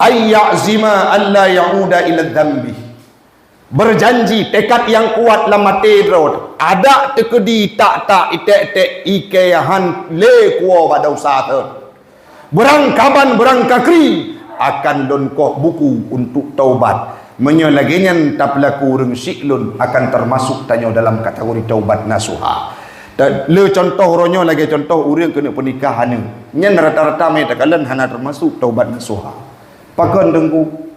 ayyazima alla ya'uda ila dzambi. Berjanji tekad yang kuat lama tedro ada tekedi tak itek ikehan le kuo pada usaha berangkaban berangkakri akan donkoh buku untuk taubat menyolagenyan taplaku reng siklun akan termasuk tanyo dalam kategori taubat nasuha. Le contoh ronyo lagi contoh urang kena pernikahan nyen rata-rata mai takalan hana termasuk taubat nasuha. Pakon dengku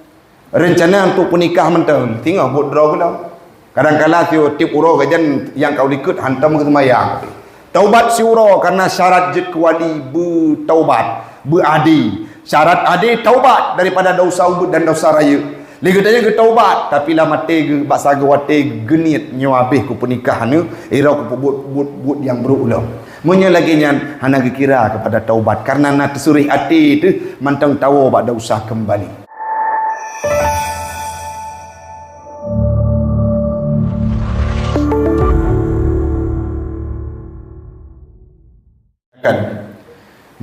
rencana untuk pernikah mentang tinggal buat draw kau kadang-kala tip uro gajan yang kau ikut hantam ke semayang taubat si uro karena syarat jid kuali bertaubat beradi syarat adi taubat daripada dosa ubud dan dosa raya ligatanya ke taubat tapi lama tege baksa gewate genit nyawabih ku pernikahan ira ku buat yang berulang munya lagi nyan hana kira kepada taubat karena na tersurih hati itu mantang tahu bak dosa kembali.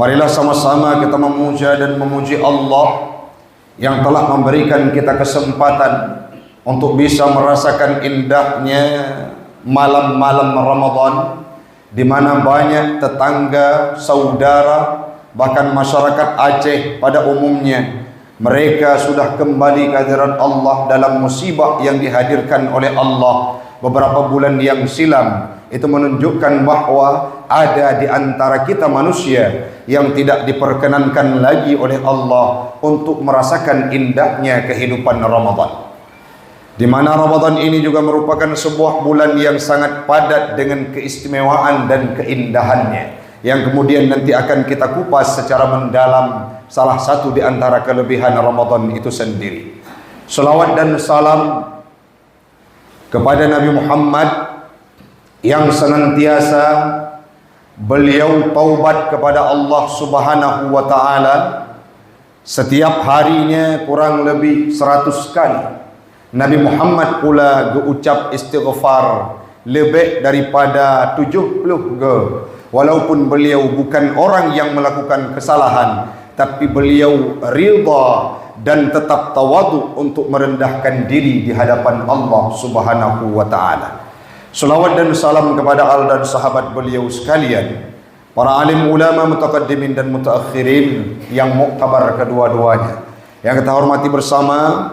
Marilah sama-sama kita memuja dan memuji Allah yang telah memberikan kita kesempatan untuk bisa merasakan indahnya malam-malam Ramadan di mana banyak tetangga, saudara, bahkan masyarakat Aceh pada umumnya mereka sudah kembali ke hadirat Allah dalam musibah yang dihadirkan oleh Allah beberapa bulan yang silam. Itu menunjukkan bahwa ada di antara kita manusia yang tidak diperkenankan lagi oleh Allah untuk merasakan indahnya kehidupan Ramadan. Di mana Ramadan ini juga merupakan sebuah bulan yang sangat padat dengan keistimewaan dan keindahannya, yang kemudian nanti akan kita kupas secara mendalam salah satu di antara kelebihan Ramadan itu sendiri. Salawat dan salam kepada Nabi Muhammad yang senantiasa beliau taubat kepada Allah Subhanahu wa taala setiap harinya kurang lebih 100 kali. Nabi Muhammad pula berucap istighfar lebih daripada 70 ke. Walaupun beliau bukan orang yang melakukan kesalahan, tapi beliau ridha dan tetap tawadhu untuk merendahkan diri di hadapan Allah Subhanahu wa taala. Salawat dan salam kepada al dan sahabat beliau sekalian, para alim ulama mutaqaddimin dan mutaakhirin yang muktabar kedua-duanya, yang kita hormati bersama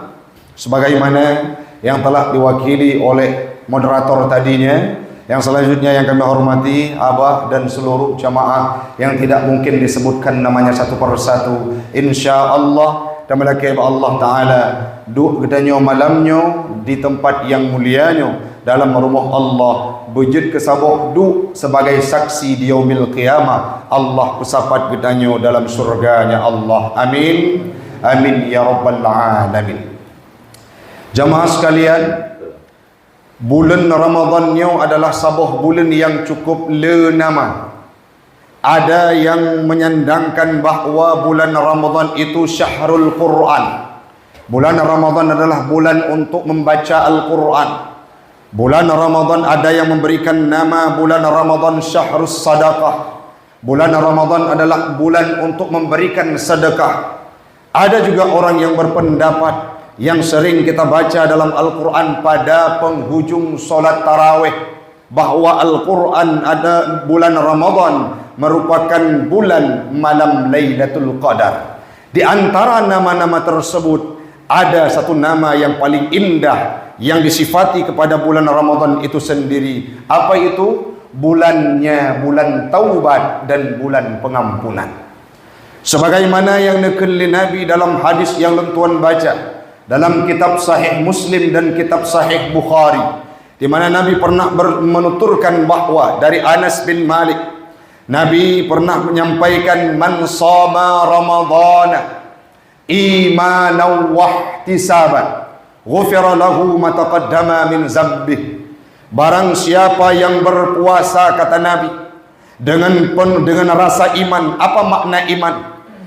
sebagaimana yang telah diwakili oleh moderator tadinya. Yang selanjutnya yang kami hormati abah dan seluruh jamaah yang tidak mungkin disebutkan namanya satu persatu, insyaallah tamalaki Allah taala duk gedanyo malamnyo di tempat yang mulianyo dalam rumah Allah, bujud kesabuh du sebagai saksi di yaumil qiyamah. Allah kusapat gedanyo dalam surganya Allah. Amin. Amin ya rabbal alamin. Jamaah sekalian, bulan Ramadannya adalah sebuah bulan yang cukup lenama. Ada yang menyandangkan bahawa bulan Ramadan itu syahrul Quran. Bulan Ramadan adalah bulan untuk membaca Al-Quran. Bulan Ramadan ada yang memberikan nama bulan Ramadan syahrus sadaqah. Bulan Ramadan adalah bulan untuk memberikan sedekah. Ada juga orang yang berpendapat yang sering kita baca dalam Al-Quran pada penghujung solat tarawih bahawa Al-Quran ada bulan Ramadan merupakan bulan malam Lailatul Qadar. Di antara nama-nama tersebut ada satu nama yang paling indah yang disifati kepada bulan Ramadan itu sendiri. Apa itu? Bulannya bulan taubat dan bulan pengampunan. Sebagaimana yang nakali Nabi dalam hadis yang tuan baca dalam kitab Sahih Muslim dan kitab Sahih Bukhari, di mana Nabi pernah menuturkan bahawa dari Anas bin Malik, Nabi pernah menyampaikan, man shoma ramadhana imanan wa ihtisaban ghufira lahu ma taqaddama min dzambih. Barang siapa yang berpuasa, kata Nabi, dengan rasa iman. Apa makna iman?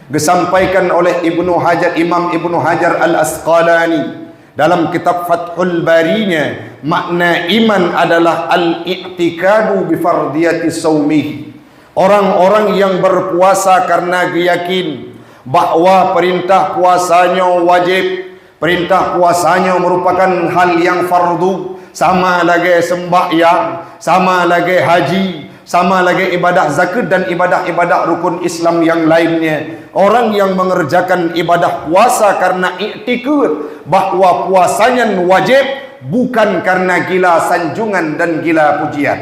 Disampaikan oleh Imam Ibnu Hajar Al-Asqalani dalam kitab Fathul Barinya. Makna iman adalah al-i'tikadu bi fardiyati shaumih. Orang-orang yang berpuasa karena yakin bahawa perintah puasanya wajib, perintah puasanya merupakan hal yang fardu, sama lagi sembahyang, sama lagi haji, sama lagi ibadah zakat dan ibadah-ibadah rukun Islam yang lainnya. Orang yang mengerjakan ibadah puasa karena i'tikad bahawa puasanya wajib, bukan karena gila sanjungan dan gila pujian,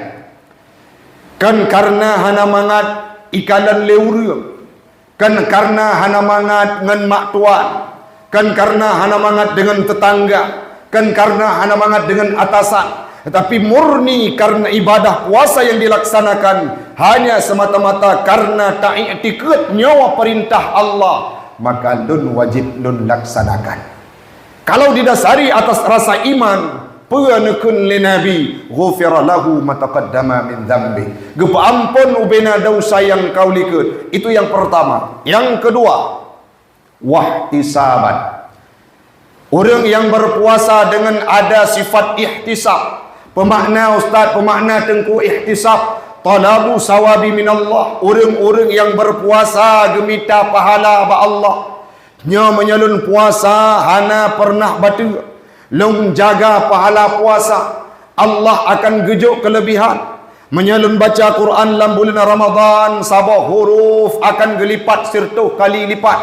kan karena hana mangat ikalan leurang, kan karena hana mangat ngan mak tuan, kan karena hana mangat dengan tetangga, kan karena hana mangat dengan atasan, tetapi murni karena ibadah puasa yang dilaksanakan hanya semata-mata karena ta'iktikad nyawa perintah Allah, maka lun wajib lun laksanakan. Kalau didasari atas rasa iman, penekun li Nabi, ghufira lahu ma taqaddama min dhanbi, gepampun ubena dosa yang kau likut. Itu yang pertama. Yang kedua, wahtisaban. Orang yang berpuasa dengan ada sifat ihtisab. Pemakna ustaz, pemakna tengku ihtisab, talabu sawabi minallah. Orang-orang yang berpuasa gemita pahala ba Allah. Nya menyalun puasa hana pernah batu. Long jaga pahala puasa, Allah akan gejuk kelebihan. Menyalun baca Quran dalam bulan Ramadan, sabah huruf akan gelipat sirtuh kali lipat.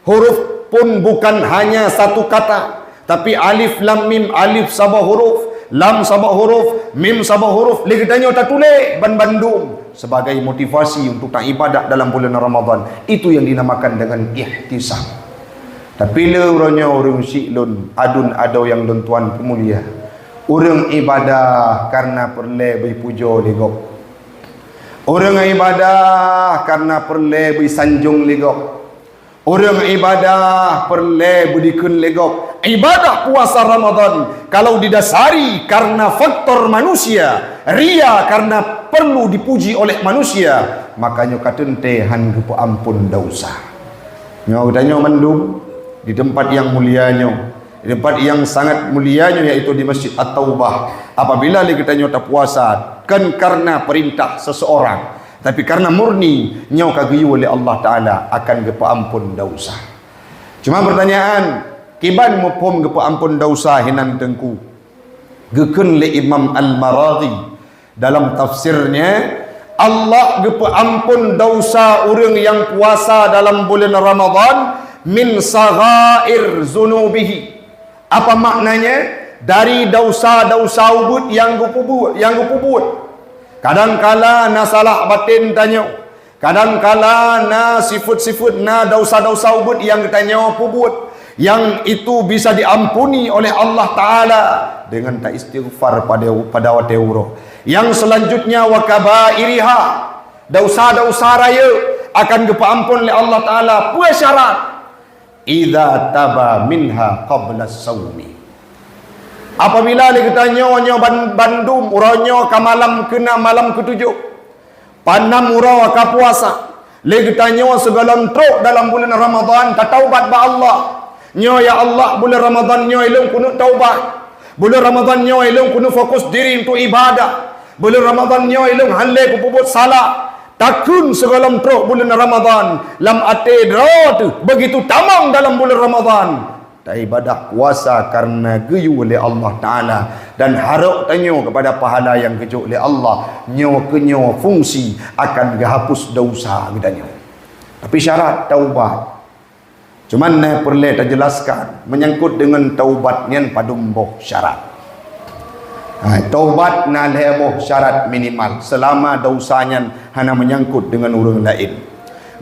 Huruf pun bukan hanya satu kata, tapi alif lam mim, alif sabah huruf, lam sabah huruf, mim sabah huruf. Lihatnya tak tulis ban Bandung sebagai motivasi untuk tak ibadah dalam bulan Ramadan. Itu yang dinamakan dengan ihtisab. Tapi leuranya orang siklun adun ado yang lun tuan pemulia, orang ibadah karena perle berpuja legok, orang ibadah karena perle bersanjung legok, orang ibadah perle berdikun legok. Ibadah puasa Ramadan kalau didasari karena faktor manusia, ria karena perlu dipuji oleh manusia, makanya katente han gepo ampun dosa. Nyau danyo mendung di tempat yang mulianya, di tempat yang sangat mulianya, yaitu di Masjid At-Taubah. Apabila kita nyota puasa kan karena perintah seseorang, tapi karena murni nyau kagiyu oleh Allah Ta'ala, akan gepa ampun dosa. Cuma pertanyaan, kiban mupum gepa ampun dosa hinan tengku? Gekun li Imam Al-Maradhi dalam tafsirnya, Allah gepa ampun dosa orang yang puasa dalam bulan Ramadan min saghair zunubihi. Apa maknanya? Dari dosa-dosa ubud yang gupubut, kadang-kala na salah batin tanya, kadang-kala na sifut-sifut na dosa-dosa ubud yang tanya pubut, yang itu bisa diampuni oleh Allah Ta'ala dengan tak istighfar pada wateuro. Yang selanjutnya wa kabairiha, dosa-dosa raya akan gepaampun oleh Allah Ta'ala. Puas syarat idza taba minha qabla saumi. Apabila kita nyonya bandum uranyo ka malam kena malam ketujuh, panam ura ka puasa le kita nyo segala truk dalam bulan Ramadan ta taubat ba Allah. Nyo ya Allah, bulan Ramadan nyo ilung kuno taubat, bulan Ramadan nyo ilung kuno fokus diri untuk ibadah, bulan Ramadan nyo ilung hanle kupubut salah. Takun segala truk bulan Ramadan lam ate drot begitu tamang dalam bulan Ramadan. Tak ibadah puasa karena geyu oleh Allah Ta'ala dan harap tanyo kepada pahala yang kejuk oleh Allah. Nyo kenyo fungsi akan gahapus dosa gedanya. Tapi syarat taubat. Cuman perlu terjelaskan menyangkut dengan taubat nyen padumboh syarat. Taubat na leboh syarat minimal selama dosanya hanya menyangkut dengan orang lain.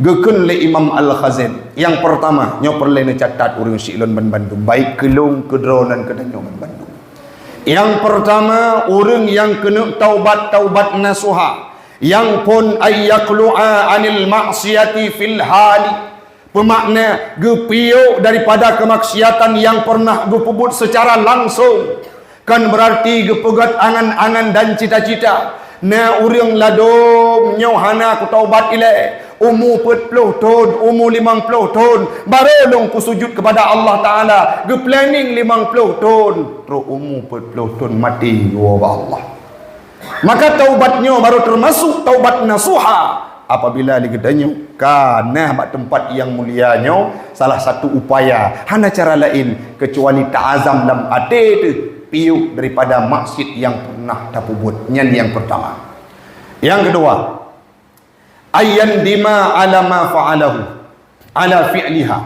Gekun le Imam Al-Khazin. Yang pertama, nyo perlu catat orang silon ban Bandung, baik kelung kedronan kedanyo ban Bandung. Yang pertama, orang yang kena taubat nasuha, yang pun ayyaklu'a anil maksiati fil hali. Pemakna gepiyo daripada kemaksiatan yang pernah gepubut secara langsung, kan berarti gepegat angan-angan dan cita-cita. Na urang ladom nyohana ku taubat ile umur 40 tahun, umur 50 tahun baru long ku sujud kepada Allah Ta'ala, ge planning 50 tahun terus umur 40 tahun mati wa Allah. Maka taubatnya baru termasuk taubat nasuha. apabila digedanyo kana bak tempat yang mulianyo salah satu upaya hana cara lain kecuali ta'azam lam ate tu piuk daripada maksud yang pernah tapu buat. Yang pertama. Yang kedua, ayyan dima ala ma fa'alahu ala fi'liha.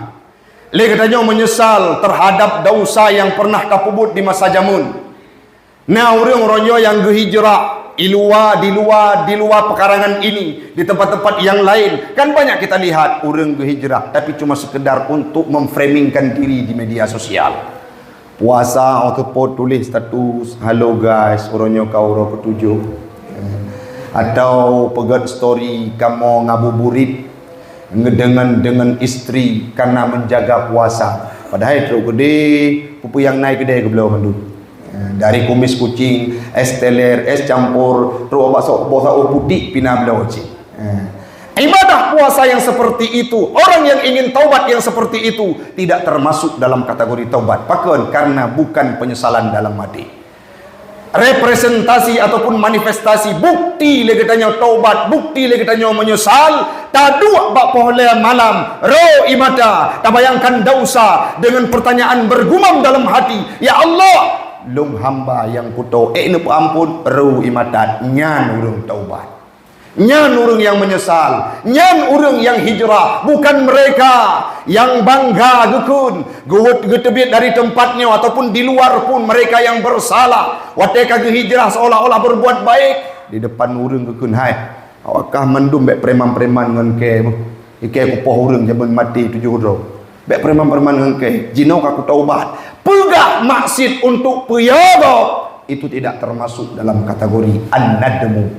Le katanya menyesal terhadap dosa yang pernah tapu buat di masa jamun. Nah orang ronyo yang berhijrah di luar pekarangan ini, di tempat-tempat yang lain kan banyak kita lihat orang berhijrah tapi cuma sekedar untuk memframingkan diri di media sosial. Puasa ataupun tulis status halo guys orangnya kau orang ketujuh, atau pegat story kamu ngabuburit dengan istri karena menjaga puasa, padahal teruk gede pupu yang naik gede ke belah mandu. Dari kumis kucing, es teler, es campur, terus bakso putih pina belah kucing. Ibadah puasa yang seperti itu, orang yang ingin taubat yang seperti itu tidak termasuk dalam kategori taubat. Bahkan karena bukan penyesalan dalam hati. Representasi ataupun manifestasi bukti legetanya taubat, bukti legetanya menyesal, tadua bak pohon malam, ro imata, tak bayangkan dosa dengan pertanyaan bergumam dalam hati, ya Allah, lum hamba yang kuto nepu ampun ru imatat nyan urung taubat, nyan urung yang menyesal, nyan urung yang hijrah, bukan mereka yang bangga gekun getebit dari tempatnya ataupun di luar pun mereka yang bersalah wateka hijrah seolah-olah berbuat baik di depan urung gekun hai awakah mendum bek preman-preman ngan ke kupoh urung jaman mati 7 ro bek preman-preman ngan ke jinau aku taubat pegah maksud untuk peyagok itu tidak termasuk dalam kategori an-nadmu,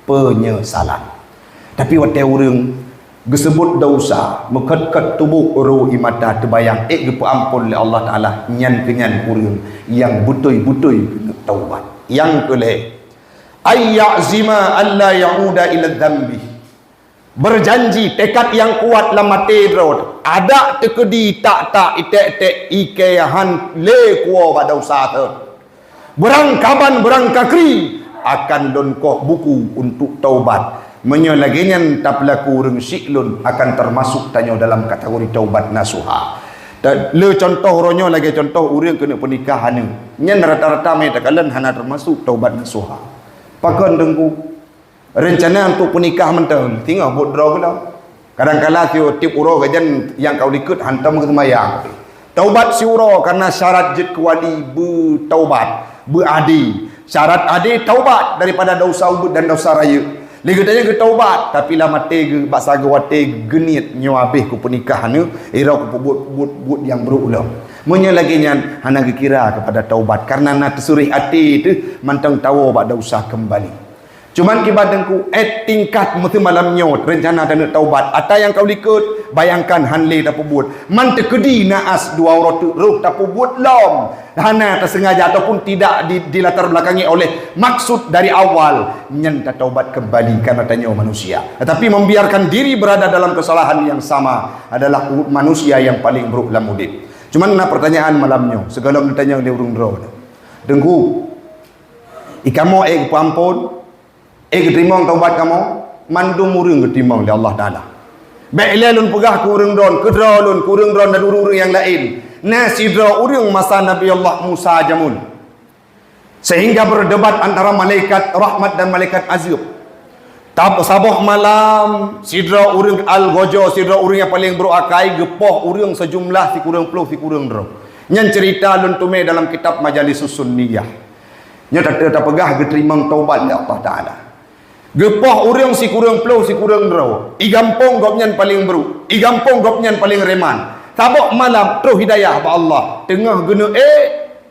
penyesalan. Tapi wate urang gesebut dosa mekat-kat tubuh uru imata terbayang gepa ampun oleh Allah Taala nyan kenyan urang yang butui-butui taubat. Yang kelih ayyazima alla yauda ila dzambi, berjanji tekad yang kuat lama tedro ada tekedi tak itek ikehan le kuo pada usaha tu berangkaban berangkakri akan donkoh buku untuk taubat menyolaginyan taplaku urang siklun akan termasuk tanyo dalam kategori taubat nasuha. Le contoh ronyo lagi contoh urang kena pernikahan nyen rata-rata mai takalan hana termasuk taubat nasuha. Pakon dengku rencana untuk pernikah mentang tinggal buat draw ke dah. Kadang-kadang tiap uro gajan yang kau ikut hantam ke semayang. Taubat si uro karena syarat jid kuali bertaubat, beradi. Syarat adi taubat daripada dosa ubud dan dosa raya. Liga tanya ke taubat tapi lah mati ke baksa gewate genit nyo habis ku pernikahan ni ira ku buat yang berulang. Munyo lagi nyan hana kira kepada taubat karena nak tersurih hati tu mantang tahu bak dosa kembali. Cuman kibadengku tingkat mesti malam nyot rencana dan taubat ata yang kau likut bayangkan hanle tak buat man tekedi naas dua orang tu ruh tak buat lom hana tersengaja ataupun tidak dilatar belakangi oleh maksud dari awal nyen tak taubat kembali karena tanya manusia, tetapi membiarkan diri berada dalam kesalahan yang sama adalah manusia yang paling buruk dalam hidup. Cuman nak pertanyaan malamnya segala ditanya oleh urung draw dengku ikamu pampun ketimang taubat kamu mandum urang ketimang oleh Allah Taala. Baik lelun pegah ku urang don, kedralun ku urang don dan urang yang lain. Nasidra urang masa Nabi Allah Musa jamun. Sehingga berdebat antara malaikat rahmat dan malaikat azab. Sabah malam sidra urang al-gojo, sidra urang yang paling berakai gepoh urang sejumlah si kurang puluh si kurang dro. Nyan cerita lun tume dalam kitab Majalisus Sunniyah. Nya tak pegah ketimang taubat oleh Allah Taala. Gepoh urang si kurang puluh si kurang draw igampong gopnyan paling beru igampong gopnyan paling reman sabok malam terus hidayah ba Allah tengah guna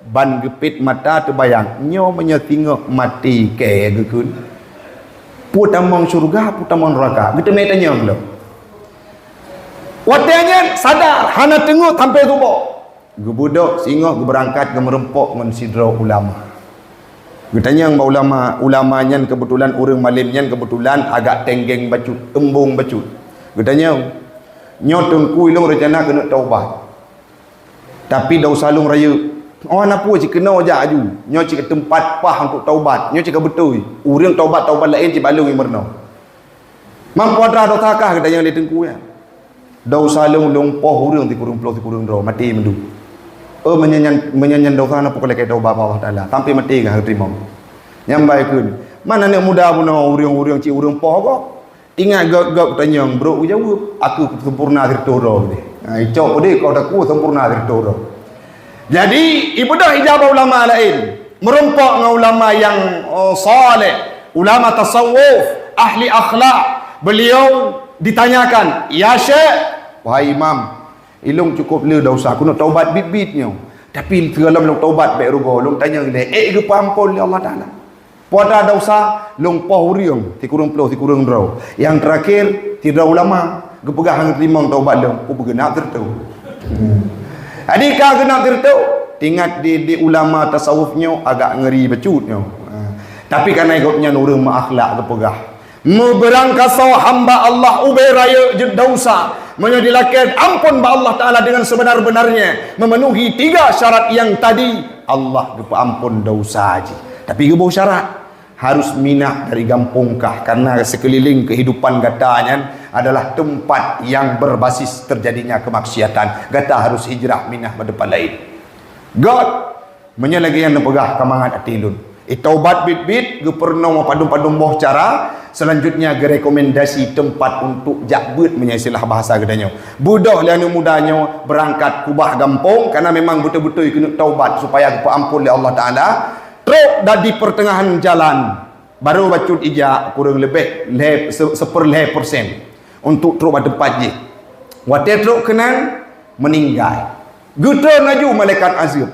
ban gepit mata terbayang nyo menyetingok mati ke gekun putamang surga putamang neraka kita mai tanya belum watanya sadar hana tengok sampai tubuh gebudok singo berangkat ke merempok ngan sidra ulama. Getanya yang ulama nyan kebetulan urang malim nyan kebetulan agak tenggeng bacut, embung bacut. Getanya nyotong ku ilung rencana kena taubat. Tapi dah salung raya. Oh apa cik kena aja aju. Nyo cik tempat pah untuk taubat. Nyo cik betul. Urang taubat lain cik balung yang merno. Mampu ada dotakah kita yang di tengku ya. Dosa long poh urang ti kurung puluh ti kurung ro mati mendu. Menyanyan dosa apa kalau kita ubah Allah Taala. Sampai mati ke terima. Nyambai kun. Mana nak muda pun urang ci urang poh kok. Ingat gak tanya bro jawab aku sempurna tirtoro ni. Icok dia kau aku sempurna tirtoro. Jadi ibadah ijabah ulama lain merompak dengan ulama yang saleh, ulama tasawuf, ahli akhlak. Beliau ditanyakan, "Ya Syekh, wahai imam, ilung cukup le dosa aku nak taubat bit-bitnya. Tapi segala long taubat baik rugo, long tanya dia, ke ampun ya Allah Taala. Pada dosa long poh uriang, ti kurang puluh ti kurang rau. Yang terakhir tidak ulama, gepegah terima taubat long, ku bergenap tertu. Adikah genap tertu? Tingkat di ulama tasawufnya agak ngeri becutnya. Tapi karena ikutnya nurung akhlak gepegah. Berangkasa hamba Allah ubay raya dosa menyedilakan ampun ba Allah Ta'ala dengan sebenar-benarnya memenuhi 3 syarat yang tadi Allah gepa ampun dosa haji. Tapi gebau syarat harus minah dari gampungkah karena sekeliling kehidupan gatanya adalah tempat yang berbasis terjadinya kemaksiatan. Gata harus hijrah minah pada tempat lain. God menyelagian nepegah kamangan atilun. Taubat bit-bit ge pernah padum-padum boh cara selanjutnya ge rekomendasi tempat untuk jakbut menyasilah bahasa gedanya. Budah lanu mudanya berangkat kubah gampung karena memang betul-betul kena taubat supaya ampun oleh Allah Taala. Truk dah di pertengahan jalan baru bacut ijak kurang lebih 1% untuk truk pada tempat je. Wate truk kenan meninggal. Gutra ngaju malaikat azab.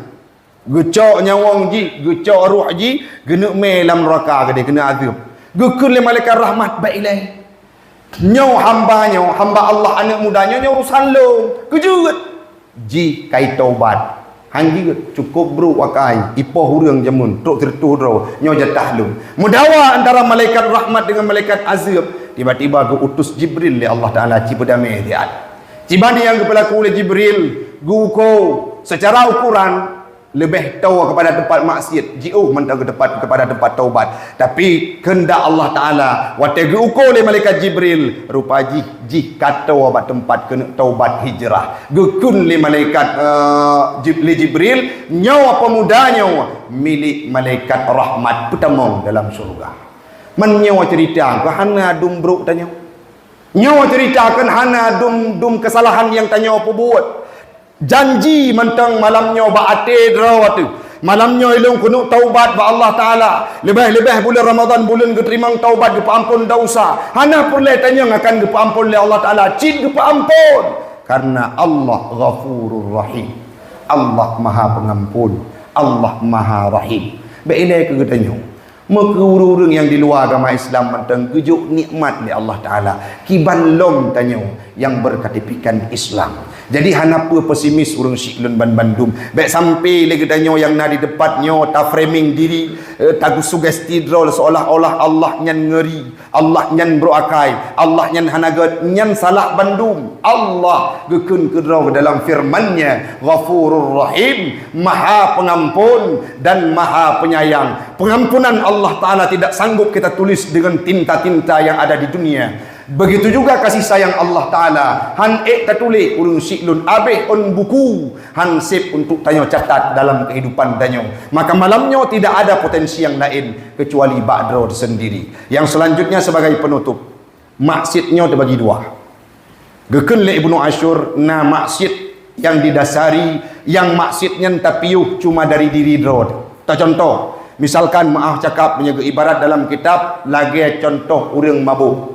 Gecok nyawang ji, gecok ruh ji, kena melam neraka ke dia kena azab. Gukun le malaikat rahmat baiklah. Nyau hamba Allah anak mudanya nyau urusan lo. Kejut. Ji kai taubat. Hang ji cukup bro wakai, ipoh urang jamun, truk tertu ro, nyau jatah lu. Mudawa antara malaikat rahmat dengan malaikat azab. Tiba-tiba gu utus Jibril le Allah Taala cipedame dia. Cibani yang berlaku oleh Jibril, guko secara ukuran lebih tahu kepada tempat maksiat jauh mentang kepada tempat taubat. Tapi kehendak Allah Taala waktu diukur oleh malaikat Jibril rupa ji kata obat tempat kena taubat hijrah gekun oleh malaikat Jibril nyawa pemudanya milik malaikat rahmat pertama dalam surga. Menyawa cerita ke hana dum bruk tanya nyawa ceritakan hana dum kesalahan yang tanya apa buat. Janji mentang malamnya ba'ate drawatu malamnya ilung kunuk taubat ba Allah Ta'ala lebih-lebih bulan Ramadan bulan keterima taubat gepa ampun dosa hana perlu tanya akan gepa ampun oleh Allah Ta'ala cid gepa ampun karena Allah Ghafurur Rahim, Allah Maha Pengampun, Allah Maha Rahim. Baiklah ke tanya maka urang yang di luar agama Islam mentang kejuk nikmat ni Allah Ta'ala kiban long tanya yang berkatipikan Islam. Jadi hanapa pesimis urang Syiklun Bandung baik sampai lagi tanya yang na di depannya ta framing diri tagu sugesti drol seolah-olah Allah nyan ngeri, Allah nyan beroakai, Allah nyan hanagat nyan salah Bandung. Allah gekun kedraw dalam firman-Nya Ghafurur Rahim, Maha Pengampun dan Maha Penyayang. Pengampunan Allah Ta'ala tidak sanggup kita tulis dengan tinta-tinta yang ada di dunia. Begitu juga kasih sayang Allah Ta'ala han tertulis urung Syiklun abih on buku han sip untuk tanya catat dalam kehidupan tanya. Maka malamnya tidak ada potensi yang lain kecuali ba'dro sendiri. Yang selanjutnya sebagai penutup maksudnya terbagi dua. Gekun le Ibnu Asyur na maksud yang didasari yang maksudnya tapiuh cuma dari diri drod. Tak contoh misalkan maaf cakap punya ibarat dalam kitab lagi contoh urang mabuk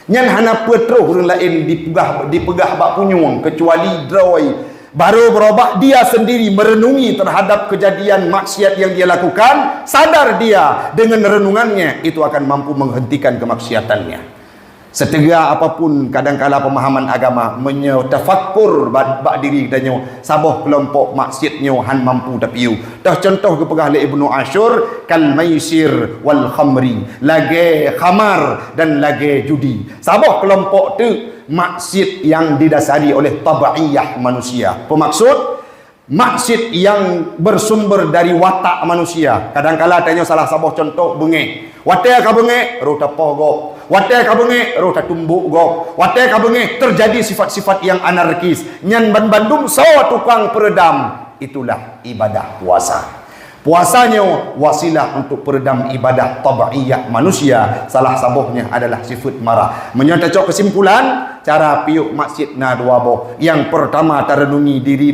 nyan hana petro urang lain dipegah bak punyung kecuali drawai baru berubah dia sendiri merenungi terhadap kejadian maksiat yang dia lakukan, sadar dia dengan renungannya itu akan mampu menghentikan kemaksiatannya. Setega apapun kadangkala pemahaman agama menyetafakkur bak diri danyo saboh kelompok maksiatnya han mampu tapiu. Dah contoh kepegah le Ibnu Asyur kal maisir wal khamri, lagi khamar dan lagi judi. Saboh kelompok tu maksiat yang didasari oleh tabiiyah manusia. Pemaksud maksiat yang bersumber dari watak manusia. Kadangkala tanya salah saboh contoh bengek. Watak ka bengek ro tapoh go. Watai ka bengek roh tak tumbuk go. Watai ka bengek terjadi sifat-sifat yang anarkis. Nyan bandum sawa tukang peredam. Itulah ibadah puasa. Puasanya wasilah untuk peredam ibadah tabiiyah manusia. Salah satunya adalah sifat marah. Menyatakan kesimpulan, cara piuk masjid na dua boh. Yang pertama terenungi diri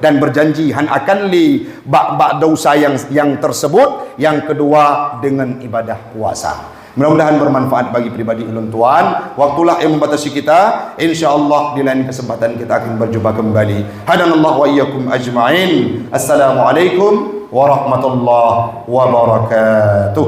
dan berjanji han akan li bak dosa yang tersebut. Yang kedua dengan ibadah puasa. Mudah-mudahan bermanfaat bagi pribadi ulun tuan. Waktulah yang membatasi kita. InsyaAllah di lain kesempatan kita akan berjumpa kembali. Hadanallah wa iyyakum ajma'in. Assalamualaikum warahmatullahi wabarakatuh.